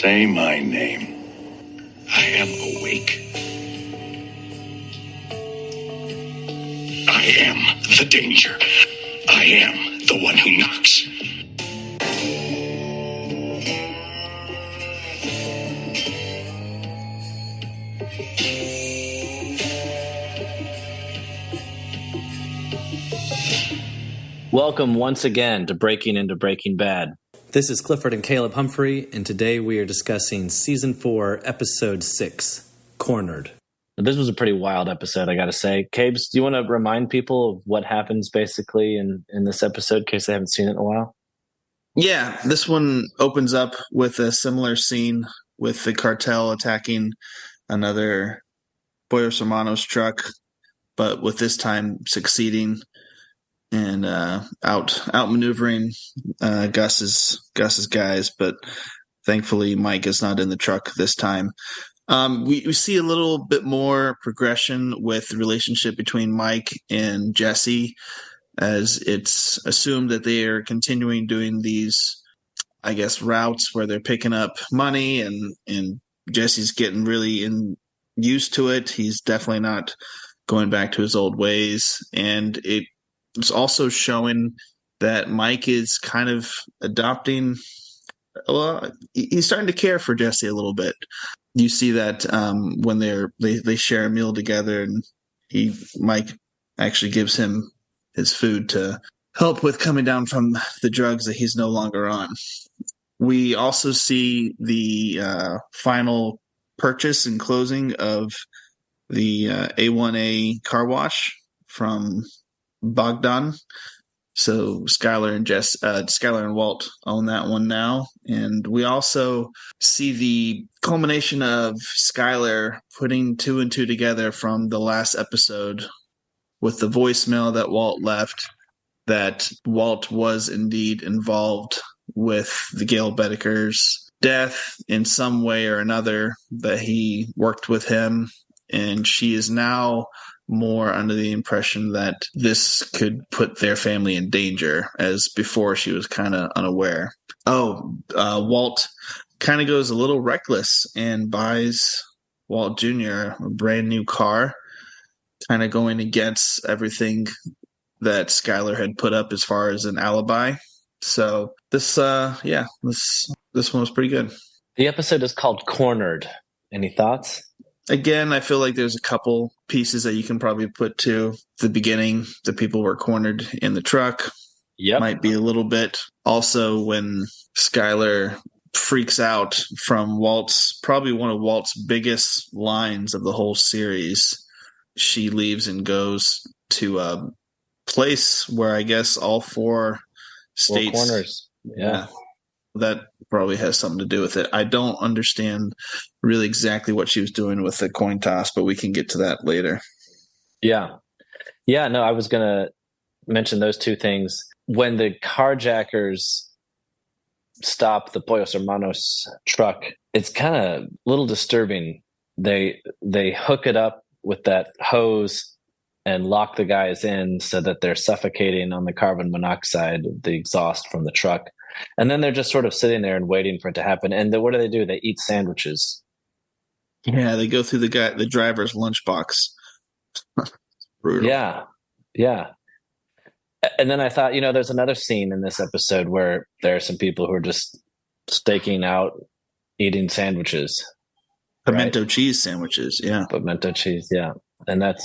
Say my name. I am awake. I am the danger. I am the one who knocks. Welcome once again to Breaking into Breaking Bad. This is Clifford and Caleb Humphrey, and today we are discussing Season 4, Episode 6, Cornered. This was a pretty wild episode, I gotta say. Cabes, do you want to remind people of what happens basically in this episode in case they haven't seen it in a while? Yeah, this one opens up with a similar scene with the cartel attacking another Pollo Hermanos truck, but with this time succeeding and outmaneuvering Gus's guys, but thankfully Mike is not in the truck this time. We see a little bit more progression with the relationship between Mike and Jesse, as it's assumed that they are continuing doing these, I guess, routes where they're picking up money, and Jesse's getting really used to it. He's definitely not going back to his old ways, and it's also showing that Mike is kind of adopting. Well, he's starting to care for Jesse a little bit. You see that when they share a meal together, and Mike actually gives him his food to help with coming down from the drugs that he's no longer on. We also see the final purchase and closing of the A1A car wash from Bogdan. So Skyler and Walt own that one now. And we also see the culmination of Skyler putting two and two together from the last episode with the voicemail that Walt left, that Walt was indeed involved with the Gail Bedeker's death in some way or another, that he worked with him. And she is now more under the impression that this could put their family in danger, as before she was kind of unaware. Walt kind of goes a little reckless and buys Walt Jr. a brand new car, kind of going against everything that Skyler had put up as far as an alibi. So this one was pretty good. The episode is called Cornered. Any thoughts? Again, I feel like there's a couple pieces that you can probably put to the beginning. The people were cornered in the truck. Yep. Might be a little bit. Also, when Skyler freaks out from probably one of Walt's biggest lines of the whole series, she leaves and goes to a place where I guess all four states. Four corners. Yeah. That probably has something to do with it. I don't understand really exactly what she was doing with the coin toss, but we can get to that later. Yeah. Yeah, no, I was going to mention those two things. When the carjackers stop the Pollo Hermanos truck, it's kind of a little disturbing. They hook it up with that hose and lock the guys in so that they're suffocating on the carbon monoxide, the exhaust from the truck. And then they're just sort of sitting there and waiting for it to happen. And what do? They eat sandwiches. Yeah, they go through the driver's lunchbox. Brutal. Yeah. And then I thought, there's another scene in this episode where there are some people who are just staking out, eating sandwiches. Pimento cheese sandwiches, yeah. Pimento cheese, yeah. And that's,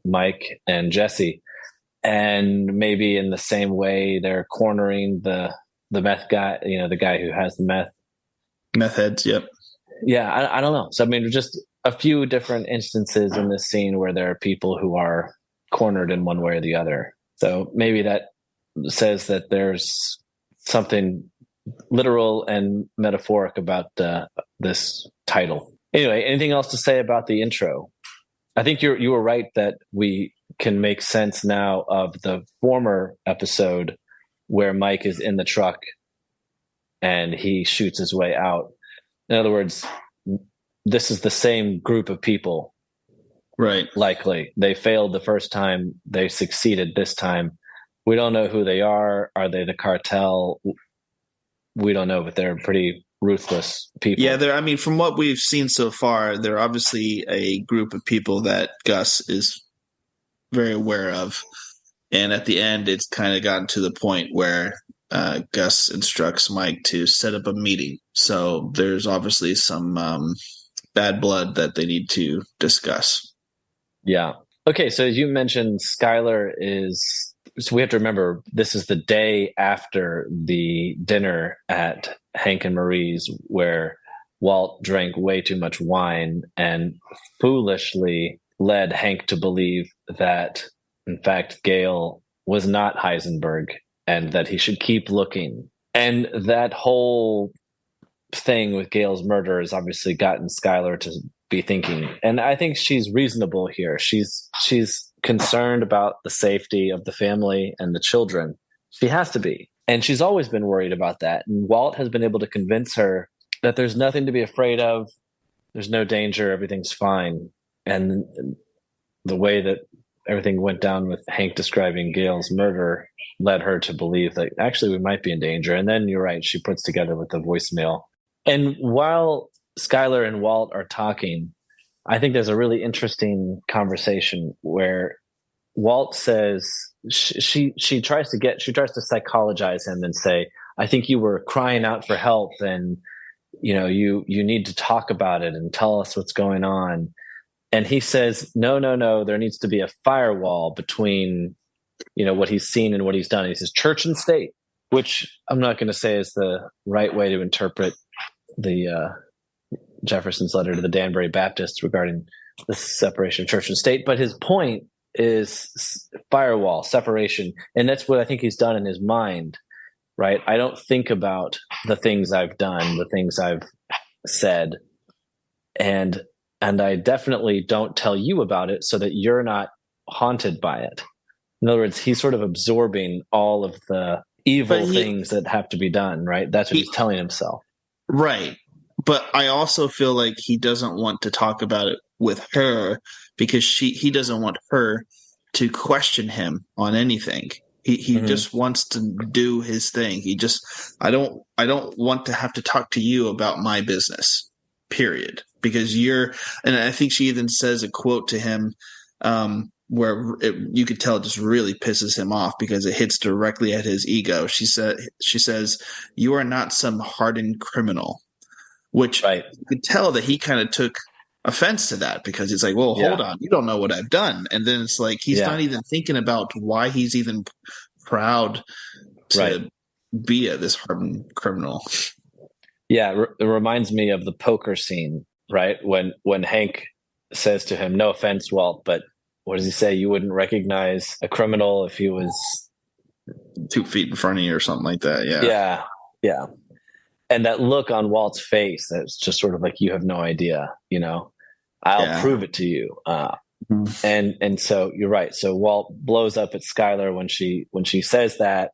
Mike and Jesse. And maybe in the same way, they're cornering the meth guy, the guy who has the meth heads. Yep. Yeah. I don't know. So, just a few different instances in this scene where there are people who are cornered in one way or the other. So maybe that says that there's something literal and metaphoric about this title. Anyway, anything else to say about the intro? I think you were right that we can make sense now of the former episode where Mike is in the truck and he shoots his way out. In other words, this is the same group of people. Right. Likely. They failed the first time. They succeeded this time. We don't know who they are. Are they the cartel? We don't know, but they're a pretty ruthless people. Yeah, I mean, from what we've seen so far, they're obviously a group of people that Gus is very aware of. And at the end, it's kind of gotten to the point where Gus instructs Mike to set up a meeting. So there's obviously some bad blood that they need to discuss. Yeah. Okay, so as you mentioned, Skyler is... So we have to remember, this is the day after the dinner at Hank and Marie's where Walt drank way too much wine and foolishly led Hank to believe that, in fact, Gale was not Heisenberg and that he should keep looking. And that whole thing with Gale's murder has obviously gotten Skyler to be thinking. And I think she's reasonable here. She's concerned about the safety of the family and the children. She has to be. And she's always been worried about that. And Walt has been able to convince her that there's nothing to be afraid of. There's no danger. Everything's fine. And the way that everything went down with Hank describing Gale's murder led her to believe that actually we might be in danger. And then you're right, she puts together with the voicemail. And while Skyler and Walt are talking, I think there's a really interesting conversation where Walt says she tries to psychologize him and say, I think you were crying out for help and you need to talk about it and tell us what's going on. And he says, no, there needs to be a firewall between what he's seen and what he's done. And he says church and state, which I'm not going to say is the right way to interpret the Jefferson's letter to the Danbury Baptists regarding the separation of church and state. But his point is firewall, separation. And that's what I think he's done in his mind, right? I don't think about the things I've done, the things I've said. And I definitely don't tell you about it so that you're not haunted by it. In other words, he's sort of absorbing all of the evil things that have to be done, right? That's what he's telling himself. Right. But I also feel like he doesn't want to talk about it with her because he doesn't want her to question him on anything. He just wants to do his thing. I don't want to have to talk to you about my business, period. Because and I think she even says a quote to him where you could tell it just really pisses him off because it hits directly at his ego. She says, you are not some hardened criminal. Which you could tell that he kind of took offense to that because it's like, well, hold on, you don't know what I've done. And then it's like he's not even thinking about why he's even proud to be this hardened criminal. Yeah, it reminds me of the poker scene, right? When Hank says to him, no offense, Walt, but what does he say? You wouldn't recognize a criminal if he was 2 feet in front of you or something like that. Yeah. And that look on Walt's face, that's just sort of like, you have no idea, I'll prove it to you. And so you're right. So Walt blows up at Skyler when she says that.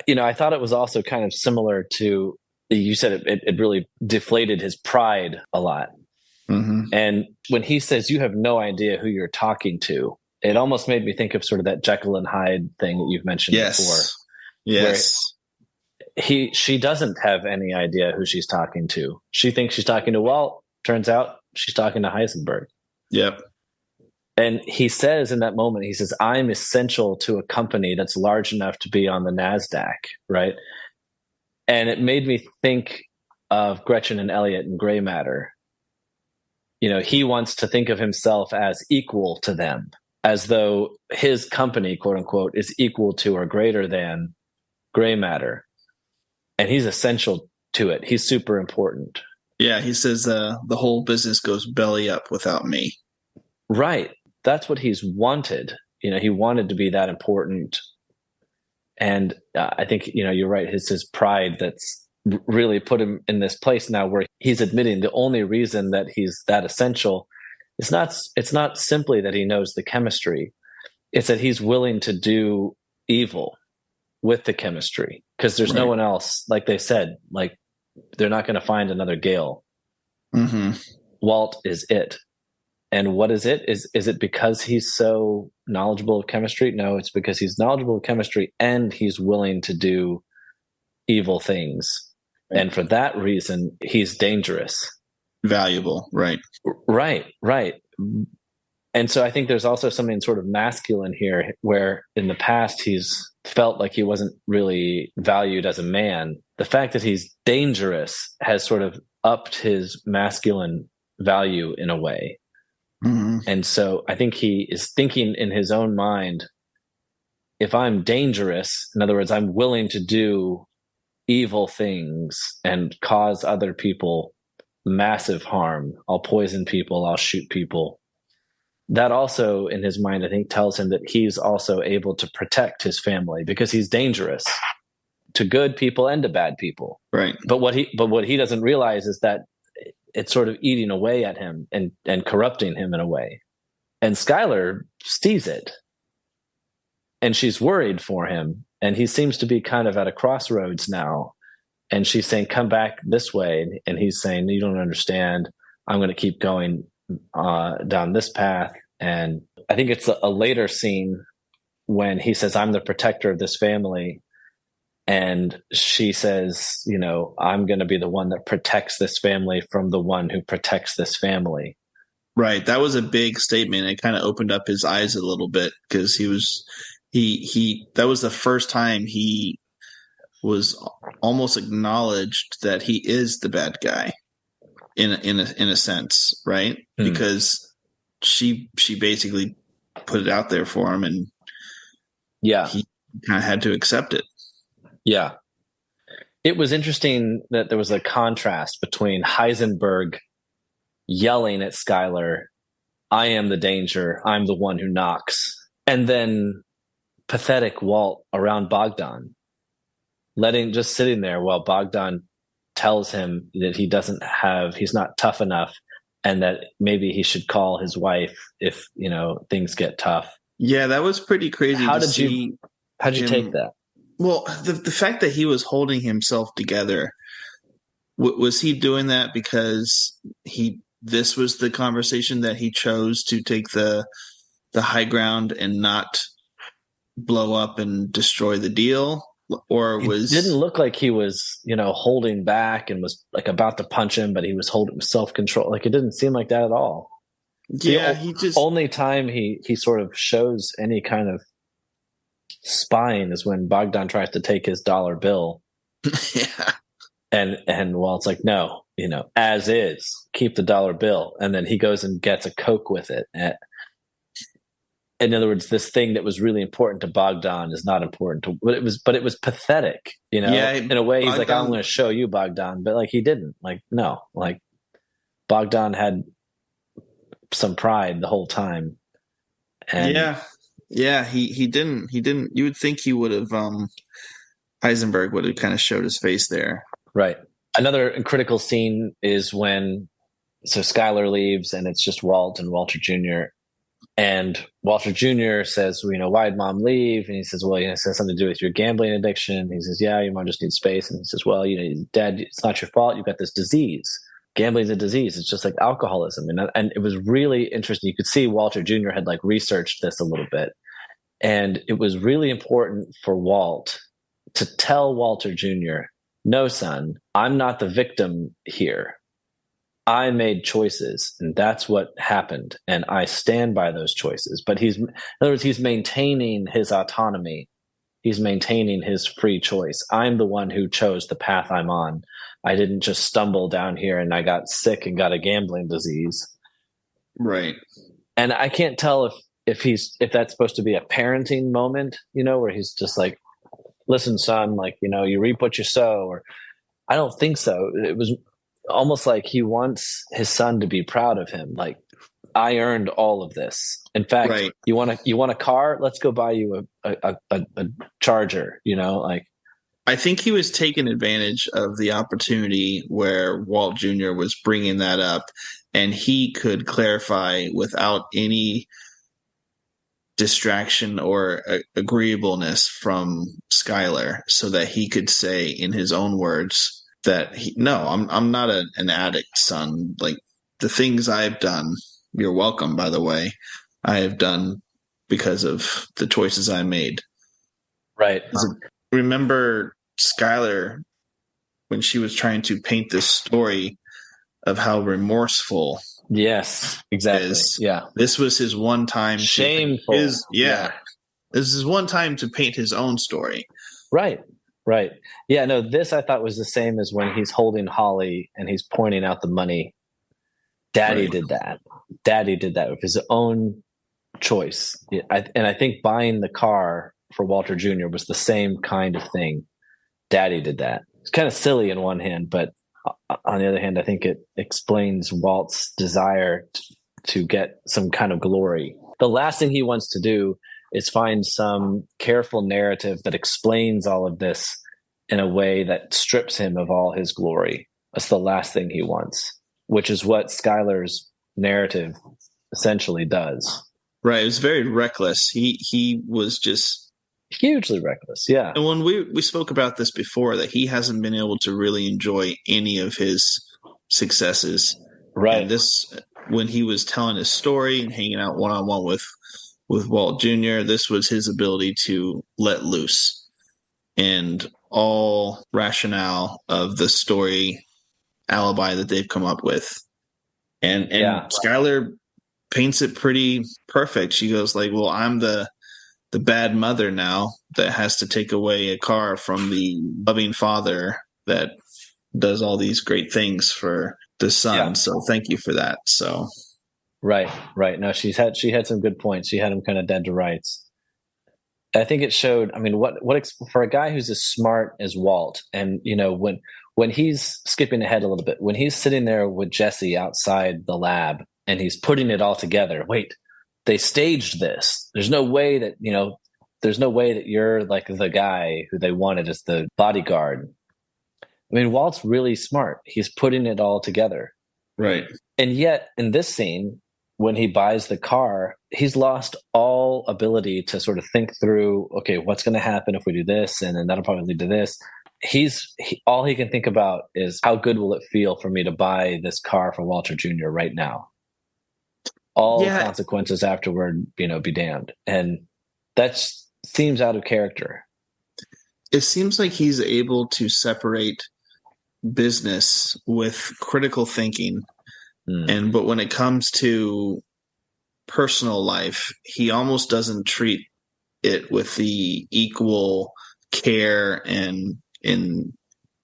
I thought it was also kind of similar to, you said it really deflated his pride a lot. Mm-hmm. And when he says, you have no idea who you're talking to, it almost made me think of sort of that Jekyll and Hyde thing that you've mentioned before. Yes. She doesn't have any idea who she's talking to. She thinks she's talking to Walt. Turns out she's talking to Heisenberg. Yep. And he says in that moment, he says, I'm essential to a company that's large enough to be on the NASDAQ, right? And it made me think of Gretchen and Elliot in Gray Matter. He wants to think of himself as equal to them, as though his company, quote unquote, is equal to or greater than Gray Matter. And he's essential to it. He's super important. Yeah, he says the whole business goes belly up without me. Right. That's what he's wanted. He wanted to be that important. And I think, you're right. It's his pride that's really put him in this place now where he's admitting the only reason that he's that essential is it's not simply that he knows the chemistry. It's that he's willing to do evil with the chemistry because there's no one else. Like they said, like they're not going to find another Gale. Mm-hmm. Walt is it. And what is it? Is it because he's so knowledgeable of chemistry? No, it's because he's knowledgeable of chemistry and he's willing to do evil things And for that reason, he's dangerous. Valuable, right. Right. And so I think there's also something sort of masculine here, where in the past he's felt like he wasn't really valued as a man. The fact that he's dangerous has sort of upped his masculine value in a way. Mm-hmm. And so I think he is thinking in his own mind, if I'm dangerous, in other words, I'm willing to do evil things and cause other people massive harm. I'll poison people. I'll shoot people. That also, in his mind, I think tells him that he's also able to protect his family because he's dangerous to good people and to bad people. Right. But what he doesn't realize is that it's sort of eating away at him and corrupting him in a way. And Skyler sees it. And she's worried for him. And he seems to be kind of at a crossroads now. And she's saying, come back this way. And he's saying, you don't understand. I'm going to keep going down this path. And I think it's a later scene when he says, I'm the protector of this family. And she says, I'm going to be the one that protects this family from the one who protects this family. Right. That was a big statement. It kind of opened up his eyes a little bit because that was the first time he was almost acknowledged that he is the bad guy in a sense, right? Because she basically put it out there for him, and he kind of had to accept it. Yeah. It was interesting that there was a contrast between Heisenberg yelling at Skyler, I am the danger, I'm the one who knocks, and then pathetic Walt around Bogdan, just sitting there while Bogdan tells him that he's not tough enough, and that maybe he should call his wife if things get tough. Yeah, that was pretty crazy. How'd you take that? Well, the fact that he was holding himself together, was he doing that because this was the conversation that he chose to take the high ground and not blow up and destroy the deal? Or it didn't look like he was, holding back and was like about to punch him, but he was holding self-control. Like, it didn't seem like that at all. Yeah, only time he sort of shows any kind of spine is when Bogdan tries to take his dollar bill. Yeah. And Walt's like, no, as is, keep the dollar bill. And then he goes and gets a Coke with it. In other words, this thing that was really important to Bogdan is not important to, but it was pathetic, Yeah, in a way. He's Bogdan, like, I'm going to show you, Bogdan, but like he didn't. Like, no, like Bogdan had some pride the whole time. And yeah, he didn't. You would think he would have. Heisenberg would have kind of showed his face there, right? Another critical scene is when Skyler leaves, and it's just Walt and Walter Jr. And Walter Jr. says, why'd mom leave? And he says, well, it has something to do with your gambling addiction. He says, yeah, your mom just needs space. And he says, well, Dad, it's not your fault. You've got this disease. Gambling's a disease. It's just like alcoholism. And it was really interesting. You could see Walter Jr. had like researched this a little bit. And it was really important for Walt to tell Walter Jr., no, son, I'm not the victim here. I made choices, and that's what happened, and I stand by those choices. But in other words, he's maintaining his autonomy. He's maintaining his free choice. I'm the one who chose the path I'm on. I didn't just stumble down here and I got sick and got a gambling disease. Right. And I can't tell if that's supposed to be a parenting moment, where he's just like, listen, son, like, you reap what you sow, or I don't think so. It was almost like he wants his son to be proud of him. Like, I earned all of this. In fact, right. you want a car? Let's go buy you a Charger, like. I think he was taking advantage of the opportunity where Walt Jr. was bringing that up, and he could clarify without any distraction or agreeableness from Skyler, so that he could say in his own words that I'm not an addict, son. Like, the things I've done, you're welcome, by the way, I have done because of the choices I made. Right. Remember, Skyler when she was trying to paint this story of how remorseful. Yes, exactly. Yeah. This was his one time. Shameful. This is one time to paint his own story. Right. Yeah, no, this I thought was the same as when he's holding Holly and he's pointing out the money. Daddy did that. Daddy did that with his own choice. And I think buying the car for Walter Jr. was the same kind of thing. Daddy did that. It's kind of silly in one hand, but on the other hand, I think it explains Walt's desire to get some kind of glory. The last thing he wants to do is find some careful narrative that explains all of this in a way that strips him of all his glory. That's the last thing he wants, which is what Skyler's narrative essentially does. Right. It was very reckless. He was just hugely reckless. Yeah. And when we spoke about this before, that he hasn't been able to really enjoy any of his successes. Right. And this, when he was telling his story and hanging out one-on-one with Walt Jr., this was his ability to let loose. And all rationale of the story alibi that they've come up with. And Skyler paints it pretty perfect. She goes like, well, I'm the bad mother now that has to take away a car from the loving father that does all these great things for the son. Yeah. So thank you for that. So right. No, she had some good points. She had him kind of dead to rights. I think it showed, I mean, what for a guy who's as smart as Walt, and when he's skipping ahead a little bit, when he's sitting there with Jesse outside the lab and he's putting it all together, wait, they staged this. There's no way that you're like the guy who they wanted as the bodyguard. I mean, Walt's really smart. He's putting it all together. Right. And yet in this scene, when he buys the car, he's lost all ability to sort of think through, okay, what's going to happen if we do this? And then that'll probably lead to this. All he can think about is how good will it feel for me to buy this car for Walter Jr. right now? All consequences afterward, be damned. And that seems out of character. It seems like he's able to separate business with critical thinking. But when it comes to personal life, he almost doesn't treat it with the equal care and in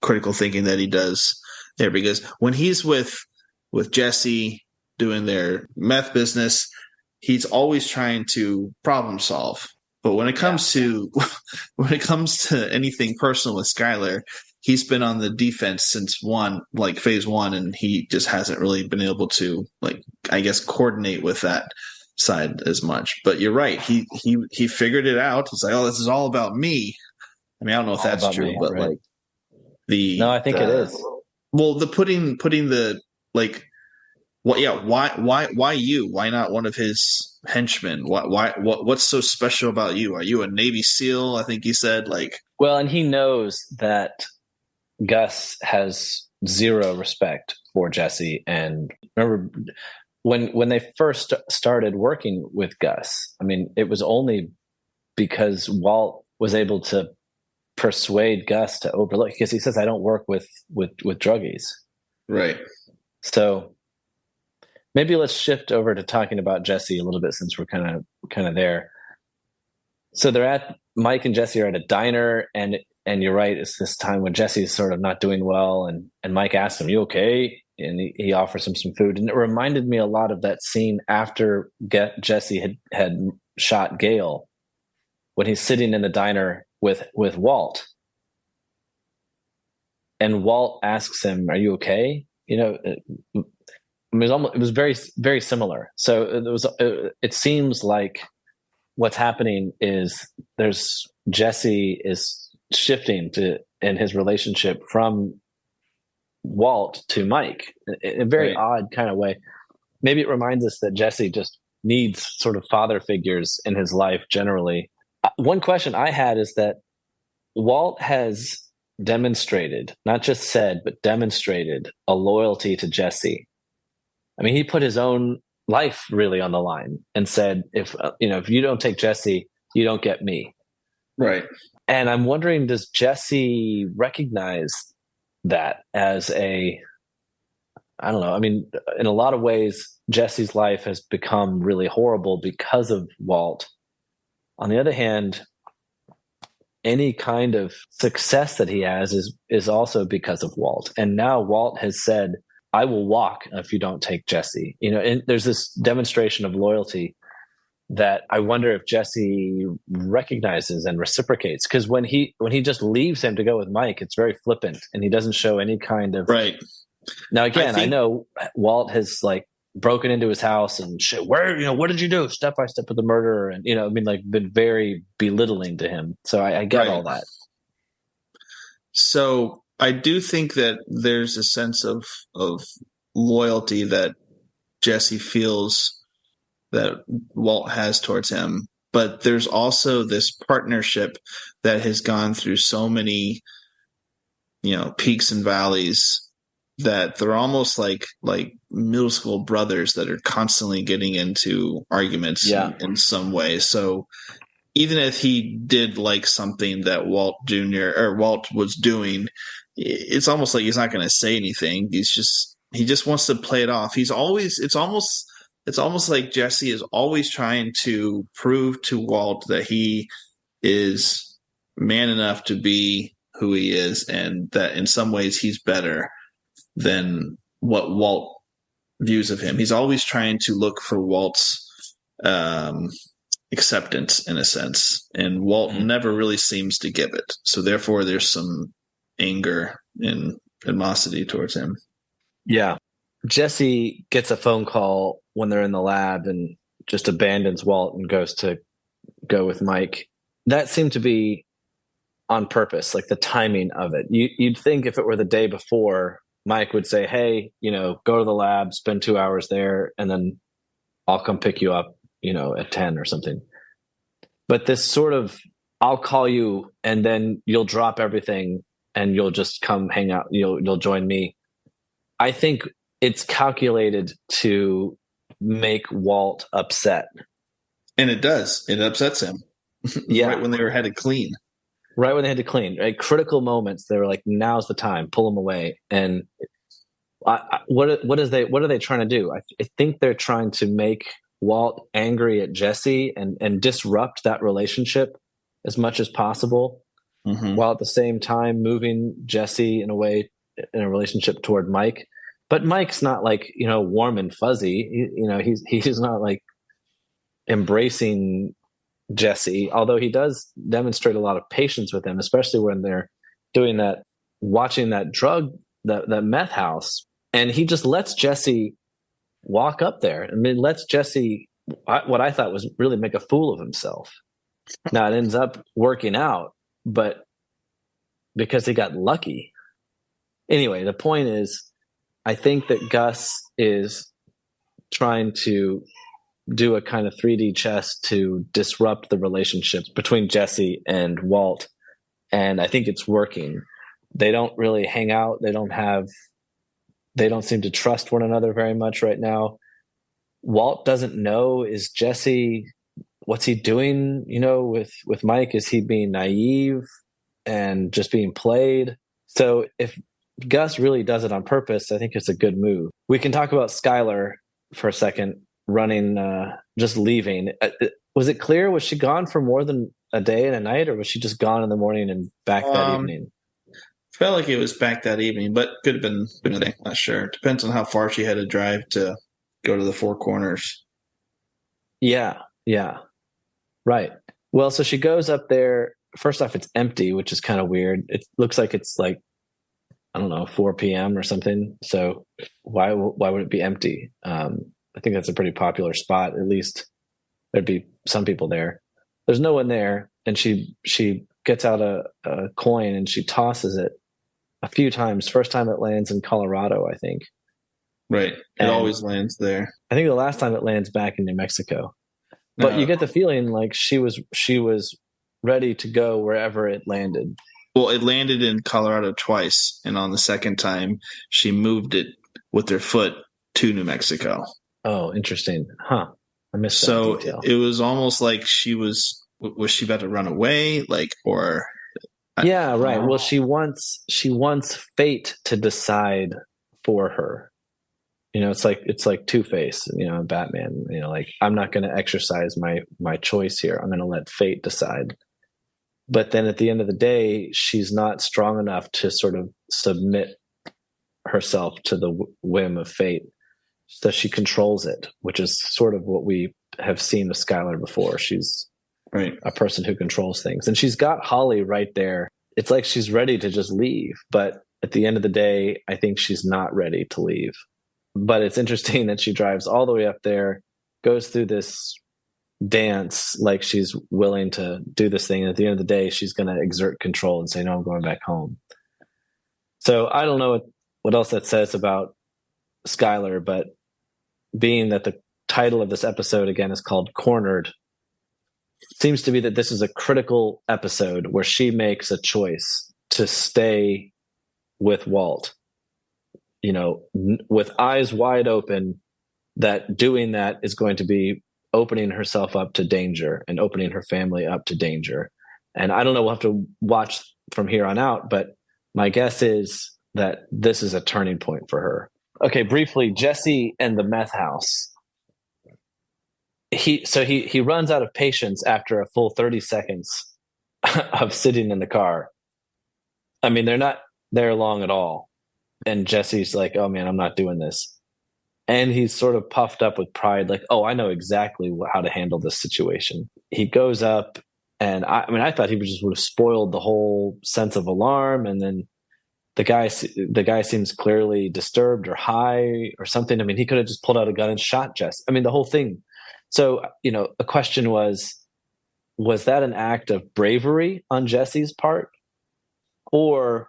critical thinking that he does there. Because when he's with Jesse doing their meth business, he's always trying to problem solve. But when it comes to anything personal with Skyler, he's been on the defense since phase one, and he just hasn't really been able to, coordinate with that side as much. But you're right. He figured it out. He's like, oh, this is all about me. I mean, I don't know if that's true, but right. No, I think it is. Well, the putting the why you? Why not one of his henchmen? What's so special about you? Are you a Navy SEAL? I think he said Well, and he knows that Gus has zero respect for Jesse. And remember when they first started working with Gus, I mean, it was only because Walt was able to persuade Gus to overlook, because he says, I don't work with druggies. Right. So maybe let's shift over to talking about Jesse a little bit, since we're kind of there. So Mike and Jesse are at a diner, and you're right, it's this time when Jesse's sort of not doing well, and Mike asks him, you okay? And he offers him some food. And it reminded me a lot of that scene after Jesse had shot Gail, when he's sitting in the diner with Walt. And Walt asks him, are you okay? It was very, very similar. So it seems like what's happening is Jesse is shifting in his relationship from Walt to Mike in a very odd kind of way. Maybe it reminds us that Jesse just needs sort of father figures in his life generally. One question I had is that Walt has demonstrated, not just said, but demonstrated a loyalty to Jesse. I mean, he put his own life really on the line and said, if you don't take Jesse, you don't get me. Right. And I'm wondering, does Jesse recognize that as I don't know. I mean, in a lot of ways, Jesse's life has become really horrible because of Walt. On the other hand, any kind of success that he has is also because of Walt. And now Walt has said, I will walk if you don't take Jesse. And there's this demonstration of loyalty that I wonder if Jesse recognizes and reciprocates. Because when he just leaves him to go with Mike, it's very flippant and he doesn't show any kind of right. Now, again, I know Walt has like broken into his house and shit. What did you do? Step by step with the murderer, and been very belittling to him. So I get all that. So I do think that there's a sense of loyalty that Jesse feels that Walt has towards him, but there's also this partnership that has gone through so many, peaks and valleys, that they're almost like middle school brothers that are constantly getting into arguments in some way. So even if he did like something that Walt was doing, it's almost like he's not going to say anything. He just wants to play it off. It's almost like Jesse is always trying to prove to Walt that he is man enough to be who he is, and that in some ways he's better than what Walt views of him. He's always trying to look for Walt's acceptance in a sense, and Walt never really seems to give it. So therefore there's some anger and animosity towards him. Yeah. Jesse gets a phone call when they're in the lab and just abandons Walt and goes to go with Mike. That seemed to be on purpose, like the timing of it. You'd think if it were the day before, Mike would say, hey, go to the lab, spend 2 hours there, and then I'll come pick you up, at 10 or something. But this sort of, I'll call you and then you'll drop everything and you'll just come hang out. You'll join me. I think it's calculated to make Walt upset. And it does. It upsets him. Yeah. Right when they were headed clean. Right when they had to clean. Right? Critical moments, they were like, now's the time, pull them away. And what are they trying to do? I think they're trying to make Walt angry at Jesse and disrupt that relationship as much as possible, while at the same time moving Jesse in a relationship toward Mike. But Mike's not like, warm and fuzzy. He's not like embracing Jesse, although he does demonstrate a lot of patience with him, especially when they're doing that, watching that that meth house. And he just lets Jesse walk up there. I mean, lets Jesse, what I thought was really make a fool of himself. Now it ends up working out, but because he got lucky. Anyway, the point is, I think that Gus is trying to do a kind of 3D chess to disrupt the relationships between Jesse and Walt. And I think it's working. They don't really hang out. They don't seem to trust one another very much right now. Walt doesn't know, is Jesse, what's he doing, with Mike? Is he being naive and just being played? So if Gus really does it on purpose, I think it's a good move. We can talk about Skyler for a second, running, just leaving. Was it clear? Was she gone for more than a day and a night, or was she just gone in the morning and back that evening? Felt like it was back that evening, but could have been a day. Not sure. Depends on how far she had to drive to go to the Four Corners. Yeah. Right. Well, so she goes up there. First off, it's empty, which is kind of weird. It looks like it's like, I don't know, 4 p.m. or something. So why would it be empty? I think that's a pretty popular spot. At least there'd be some people there. There's no one there. And she gets out a coin and she tosses it a few times. First time it lands in Colorado, I think. Right. It always lands there. I think the last time it lands back in New Mexico. But you get the feeling like she was ready to go wherever it landed. Well, it landed in Colorado twice, and on the second time, she moved it with her foot to New Mexico. Oh, interesting. Huh. I missed that detail. It was almost like was she about to run away? Like, or Yeah, right. Well, she wants fate to decide for her. It's like Two-Face, Batman. Like, I'm not going to exercise my choice here. I'm going to let fate decide. But then at the end of the day, she's not strong enough to sort of submit herself to the whim of fate. So she controls it, which is sort of what we have seen with Skyler before. She's right. A person who controls things. And she's got Holly right there. It's like she's ready to just leave. But at the end of the day, I think she's not ready to leave. But it's interesting that she drives all the way up there, goes through this dance like she's willing to do this thing. And at the end of the day, she's going to exert control and say, no, I'm going back home. So I don't know what else that says about Skyler, but being that the title of this episode again is called Cornered, seems to be that this is a critical episode where she makes a choice to stay with Walt, with eyes wide open, that doing that is going to be opening herself up to danger and opening her family up to danger. And I don't know, we'll have to watch from here on out, but my guess is that this is a turning point for her. Okay, briefly, Jesse and the meth house. He runs out of patience after a full 30 seconds of sitting in the car. I mean, they're not there long at all. And Jesse's like, oh man, I'm not doing this. And he's sort of puffed up with pride, like, oh, I know exactly how to handle this situation. He goes up, and I thought he would have spoiled the whole sense of alarm. And then the guy seems clearly disturbed or high or something. I mean, he could have just pulled out a gun and shot Jesse. I mean, the whole thing. So, a question was that an act of bravery on Jesse's part? Or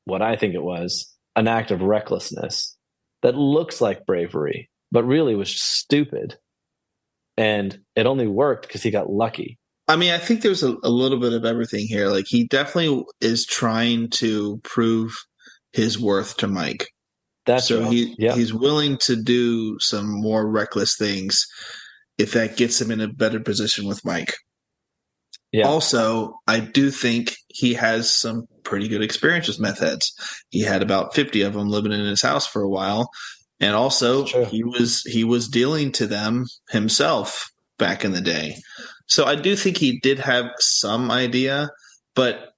what I think it was, an act of recklessness that looks like bravery, but really was stupid. And it only worked because he got lucky. I mean, I think there's a little bit of everything here. Like, he definitely is trying to prove his worth to Mike. That's so right. He's willing to do some more reckless things if that gets him in a better position with Mike. Yeah. Also, I do think he has some pretty good experience with meth heads. He had about 50 of them living in his house for a while. And also he was dealing to them himself back in the day. So I do think he did have some idea, but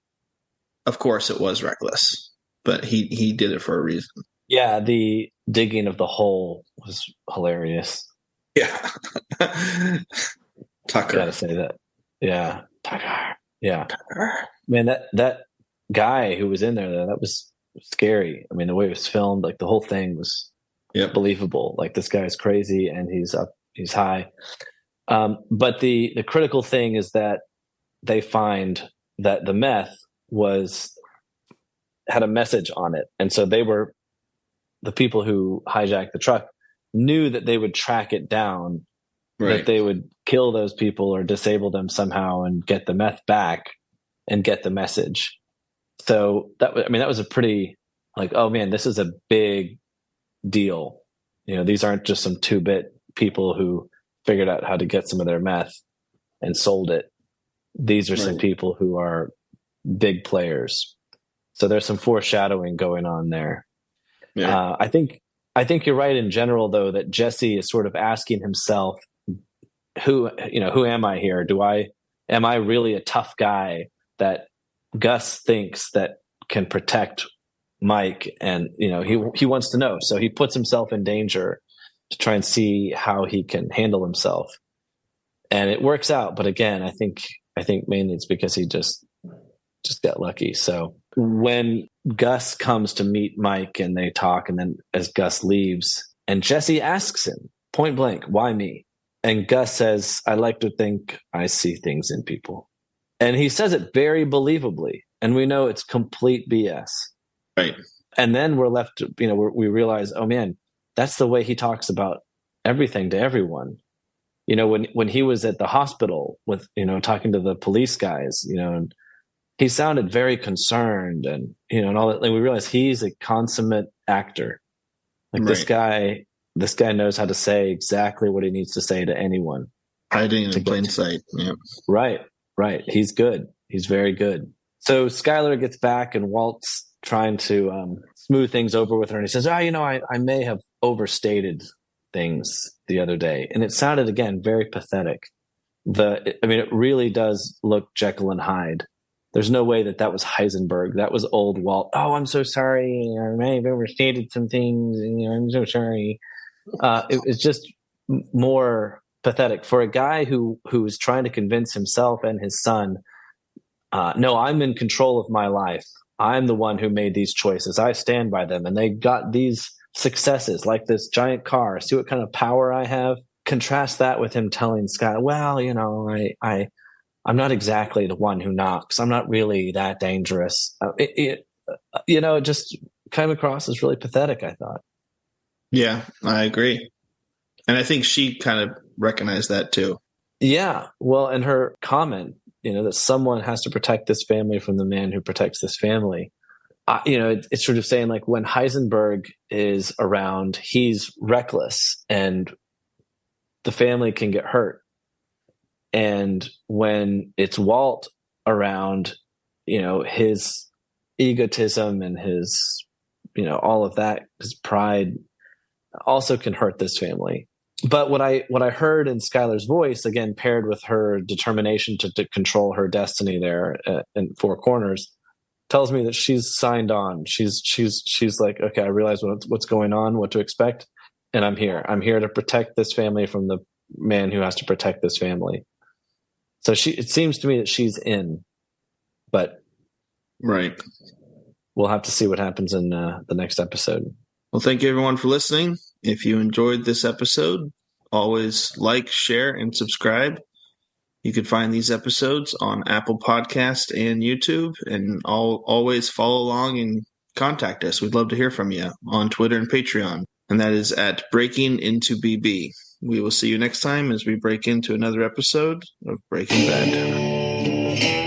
of course it was reckless. But he did it for a reason. Yeah, the digging of the hole was hilarious. Yeah. Tucker. Gotta say that. Yeah. Tucker. Yeah. Man, that guy who was in there, that was scary. I mean, the way it was filmed, like the whole thing was believable. Like, this guy's crazy and he's high. But the critical thing is that they find that the meth had a message on it. And so the people who hijacked the truck knew that they would track it down, that they would kill those people or disable them somehow and get the meth back and get the message. So that was a pretty, like, oh man, this is a big deal. These aren't just some 2-bit people who figured out how to get some of their meth and sold it. These are some people who are big players. So there's some foreshadowing going on there. Yeah. I think you're right in general, though, that Jesse is sort of asking himself, who am I here? Am I really a tough guy that Gus thinks that can protect Mike? And, he wants to know. So he puts himself in danger to try and see how he can handle himself. And it works out. But again, I think mainly it's because he just got lucky. So when Gus comes to meet Mike and they talk, and then as Gus leaves, and Jesse asks him point blank, why me? And Gus says, I like to think I see things in people. And he says it very believably. And we know it's complete BS. Right. And then we're left, we realize, oh man, that's the way he talks about everything to everyone. When he was at the hospital with, talking to the police guys, and he sounded very concerned and, and all that. Like, we realize he's a consummate actor. Like, this guy knows how to say exactly what he needs to say to anyone. Hiding in plain sight. Yeah. Right. He's good. He's very good. So Skyler gets back, and Walt's trying to smooth things over with her, and he says, I may have overstated things the other day. And it sounded, again, very pathetic. It really does look Jekyll and Hyde. There's no way that was Heisenberg. That was old Walt. Oh, I'm so sorry. I may have overstated some things. I'm so sorry. It's just more pathetic for a guy who is trying to convince himself and his son, no, I'm in control of my life. I'm the one who made these choices. I stand by them. And they got these successes like this giant car. See what kind of power I have? Contrast that with him telling Sky, well, I'm not exactly the one who knocks. I'm not really that dangerous. It just came across as really pathetic, I thought. Yeah, I agree. And I think she kind of recognized that too. Yeah. Well, and her comment, that someone has to protect this family from the man who protects this family. It's sort of saying like when Heisenberg is around, he's reckless and the family can get hurt. And when it's Walt around, his egotism and his, all of that, his pride also can hurt this family. But what I heard in Skyler's voice, again, paired with her determination to control her destiny there in Four Corners, tells me that she's signed on. She's like, okay, I realize what's going on, what to expect, and I'm here. I'm here to protect this family from the man who has to protect this family. So it seems to me that she's in, but right. We'll have to see what happens in the next episode. Well, thank you everyone for listening. If you enjoyed this episode, always like, share, and subscribe. You can find these episodes on Apple Podcast and YouTube, and always follow along and contact us. We'd love to hear from you on Twitter and Patreon, and that is at Breaking Into BB. We will see you next time as we break into another episode of Breaking Bad.